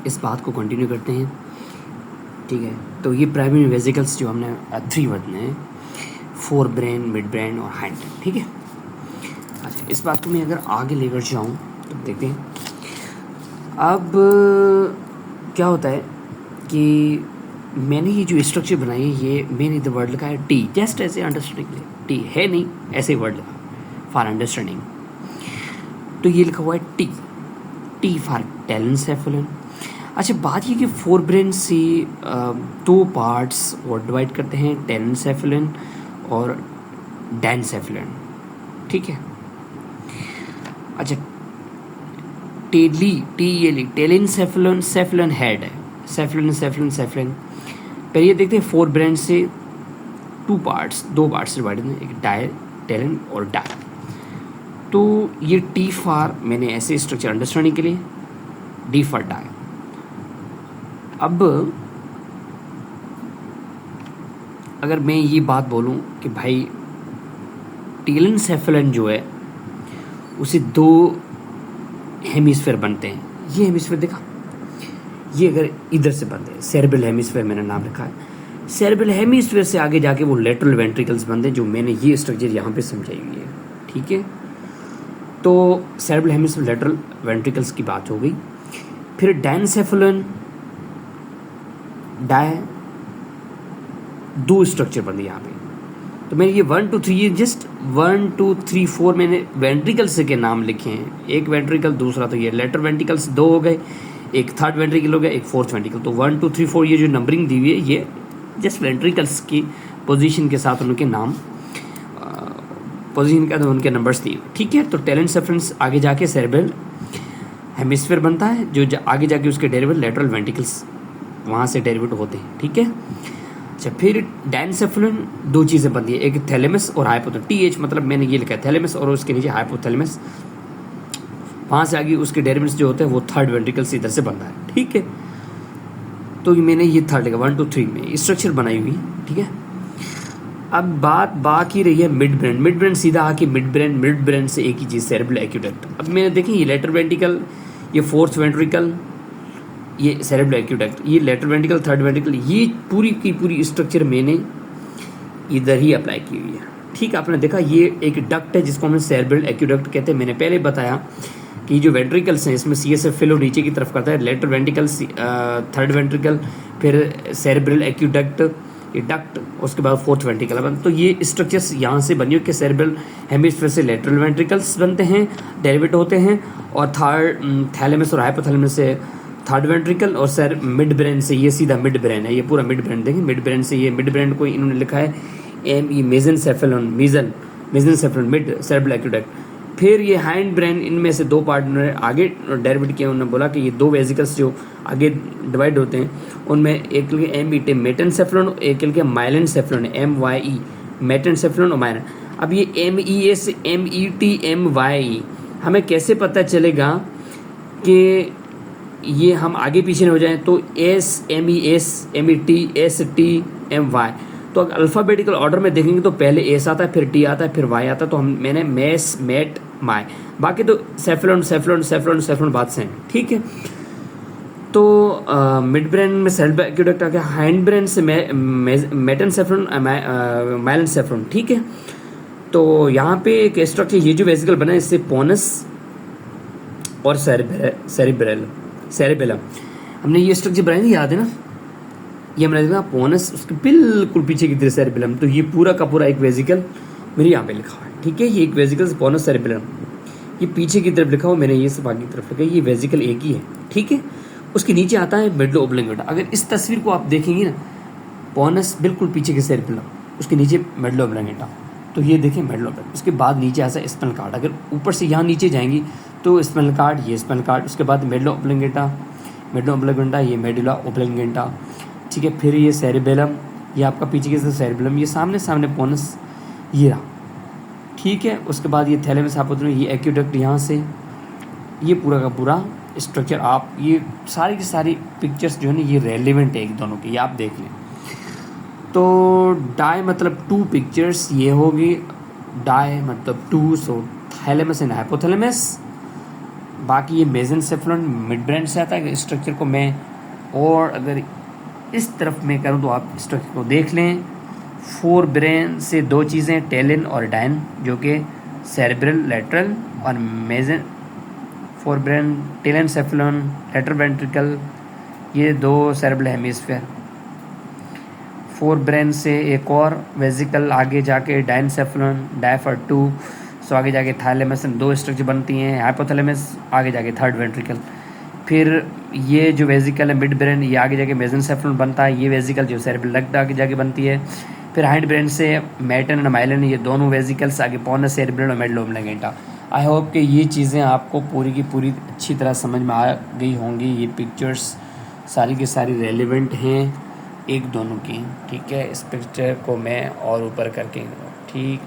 इस बात को कंटिन्यू करते हैं, ठीक है। तो ये प्राइमरी वेसिकल्स जो हमने 3 बताए हैं, फोर ब्रेन, मिड ब्रेन और हाइंड ब्रेन, ठीक है। अच्छा, इस बात को मैं अगर आगे लेकर जाऊँ तो देखते हैं। अब क्या होता है कि मैंने ये जो स्ट्रक्चर बनाई है, ये मैंने इधर वर्ड लिखा है टी, जस्ट ऐसे अंडरस्टैंडिंग के लिए, टी है नहीं, ऐसे वर्ड लिखा फॉर अंडरस्टैंडिंग। तो ये लिखा हुआ है टी, टी फॉर टेलेनसेफलन। अच्छा, बात ये कि फोर ब्रेन से 2 पार्ट्स और डिवाइड करते हैं, टेलेनसेफलन और डेनसेफलन, ठीक है। अच्छा, टेली टेलेनसेफलन, सेफलन हेड है, सेफलन। पहले ये देखते हैं फोर ब्रेन से 2 पार्ट्स डिवाइड हैं, एक डाय, टेलन और डाय। तो ये टी फॉर, मैंने ऐसे स्ट्रक्चर अंडरस्टैंडिंग के लिए, डी फॉर डाय। अब अगर मैं ये बात बोलूं कि भाई टेलेनसेफलन जो है उसे 2 हेमिस्फीयर बनते हैं, ये हेमिस्फीयर देखा, ये अगर इधर से बनते हैं, सेरेब्रल हेमिस्फीयर मैंने नाम रखा है। सेरेब्रल हेमिस्फीयर से आगे जाके वो लेटरल वेंट्रिकल्स बनते हैं, जो मैंने ये स्ट्रक्चर यहाँ पे समझाई हुई है, ठीक है। तो सेरेब्रल हेमिस्फीयर, लेटरल वेंट्रिकल्स की बात हो गई। फिर डायनसेफलन, डाय, 2 स्ट्रक्चर बनते यहाँ पे। तो मैंने ये 1 2 3, ये जस्ट 1 2 3 4 मैंने वेंट्रिकल्स के नाम लिखे हैं। एक वेंट्रिकल, दूसरा तो ये लेटरल वेंट्रिकल्स 2 हो गए, एक थर्ड वेंट्रिकल हो गया, एक फोर्थ वेंट्रिकल। तो 1 2 3 4 ये जो नंबरिंग दी हुई है, ये जस्ट वेंट्रिकल्स की पोजीशन के साथ उनके नाम, पोजीशन के साथ उनके नंबर्स दिए, ठीक है। तो टेलेनसेफलन आगे जाके सेरेब्रल हेमिस्फीयर बनता है, जो आगे जाके उसके डेरिवेटिव लेटरल वेंट्रिकल्स वहाँ से डेरिवेटिव होते हैं, ठीक है। अच्छा, फिर डायनसेफलन 2 चीज़ें बनती है, एक थैलेमस और हाइपोथैलेमस, TH मतलब मैंने ये लिखा है थैलेमस और उसके नीचे हाइपोथैलेमस। वहाँ से आगे उसके डेरिवेटिव्स जो होते हैं वो थर्ड वेंट्रिकल से इधर से बनता है, ठीक है। तो मैंने ये थर्ड लिखा 1 2 3 में स्ट्रक्चर बनाई हुई, ठीक है। अब बात बाकी रही है मिड ब्रेन सीधा आके मिड ब्रेन से एक ही चीज़, सेरेब्रल एक्यूडक्ट। अब मैंने देखें ये लेटरल वेंट्रिकल, ये फोर्थ वेंट्रिकल, ये सेरेब्रल एक्यूडक्ट, ये लेटरल वेंट्रिकल, थर्ड वेंट्रिकल, ये पूरी की पूरी स्ट्रक्चर मैंने इधर ही अप्लाई की हुई है, ठीक है। आपने देखा ये एक डक्ट है जिसको हम सेरेब्रल एक्यूडक्ट कहते हैं। मैंने पहले बताया कि जो वेंट्रिकल्स हैं इसमें CSF फ्लो नीचे की तरफ करता है, लेटरल वेंट्रिकल, थर्ड वेंट्रिकल, फिर सेरेब्रल एक्यूडक्ट, ये डक्ट, उसके बाद फोर्थ वेंट्रिकल। तो ये स्ट्रक्चर्स यहाँ से बनी हुई कि सेरेब्रल हेमिस्फीयर से लेटरल वेंट्रिकल्स बनते हैं, डेरिवेट होते हैं, और थैलेमस और हाइपोथैलेमस से थर्ड वेंट्रिकल, और मिड ब्रेन से ये सीधा मिड ब्रेन है, ये पूरा मिड ब्रेन देखें। मिड ब्रेन से ये मिड ब्रेन को इन्होंने लिखा है ME, मेसेनसेफलन, मिड सेरेब्रल एक्यूडक्ट। फिर ये हाइंड ब्रेन, इनमें से 2 पार्ट उन्होंने आगे डेरिवेट किया। उन्होंने बोला कि ये 2 वेसिकल्स जो आगे डिवाइड होते हैं उनमें एक लिखे MET मेटेनसेफलन, एक लिखे माइलेनसेफलन, MYE मेटेनसेफलन और माइलन। अब ये MES, MET, MYE हमें कैसे पता चलेगा कि ये हम आगे पीछे न हो जाएं? तो MES, MET, ST, MY, तो अल्फ़ाबेटिकल ऑर्डर में देखेंगे तो पहले S आता है, फिर T आता है, फिर Y आता है। तो मैंने मेस, मेट, माय, बाकी तो सेफलन बात सेम, ठीक है। तो मिड ब्रेन में सेरेब्रल एक्यूडक्ट आ गया, हाइंड ब्रेन से मेटेनसेफलन, माइलेनसेफलन, ठीक है। तो यहाँ पे एक स्ट्रक्चर, ये जो वेसिकल बना है इससे पोनस और सेरेबेलम, हमने ये स्ट्रक्चर बनाई थी, याद है ना? ये हमने देखा पोनस, उसके बिल्कुल पीछे की तरफ सेरेबेलम। तो ये पूरा का पूरा एक वेसिकल मेरे यहाँ पे लिखा है, ठीक है। ये एक वेसिकल पोनस सेरेबेलम, ये पीछे की तरफ लिखा हुआ, मैंने ये सब आगे की तरफ लिखा है, ये वेसिकल एक ही है, ठीक है। उसके नीचे आता है मेडुला ओब्लिंगेटा। अगर इस तस्वीर को आप देखेंगे ना, पोनस बिल्कुल पीछे के सेरेबेलम, उसके नीचे मेडुला ओब्लिंगेटा, तो ये देखें मेडुला ओब्लिंगेटा। उसके बाद नीचे आता है स्पाइनल कॉर्ड। अगर ऊपर से यहाँ नीचे जाएंगी तो स्पाइनल कॉर्ड, ये स्पाइनल कॉर्ड, उसके बाद मेडुला ओब्लिंगेटा, ये मेडुला ओब्लिंगेटा, ठीक है। फिर ये सेरेबेलम, ये आपका पीछे के सेरेबेलम, ये सामने पोनस, ये रहा, ठीक है। उसके बाद ये थैलेमस हाइपोथैलेमस, ये एक्यूडक्ट यहाँ से, ये पूरा का पूरा स्ट्रक्चर। आप ये सारी की सारी पिक्चर्स जो है ना, ये रेलिवेंट है एक दोनों की, ये आप देख लें। तो डाई मतलब 2 पिक्चर्स, ये होगी डाई मतलब 2, सो थैलेमस एंड हाइपोथैलेमस, बाकी ये मेसेनसेफलन मिड ब्रेन से आता है। स्ट्रक्चर को मैं और अगर इस तरफ में करूँ तो आप स्ट्रक्चर को देख लें। फोर ब्रेन से दो चीज़ें टेलिन और डाइन जो कि सेरेब्रल लेटरल और मेजन फोर ब्रेन टेलेनसेफलन लेटरल वेंट्रिकल ये दो सेरेब्रल हेमिस्फीयर। फोर ब्रेन से एक और वेजिकल आगे जाके डाइनसेफलन डायफर टू सो आगे जाके थाइलेमस दो स्ट्रक्चर बनती हैं। हाइपोथैलेमस आगे जाके थर्ड वेंट्रिकल। फिर ये जो वेजिकल है मिड ब्रेन ये आगे जाके मेसेनसेफलन बनता है। ये वेजिकल जो सेरेब्रल डक्ट आगे जाके बनती है। फिर हाइंड ब्रेन से मेटन और माइलिन ये दोनों वेजिकल्स आगे पोनस सेरेब्रल और मेडुला ऑब्लिंगेटा। आई होप कि ये चीज़ें आपको पूरी की पूरी अच्छी तरह समझ में आ गई होंगी। ये पिक्चर्स सारी की सारी रेलिवेंट हैं एक दोनों की, ठीक है। इस पिक्चर को मैं और ऊपर करके ठीक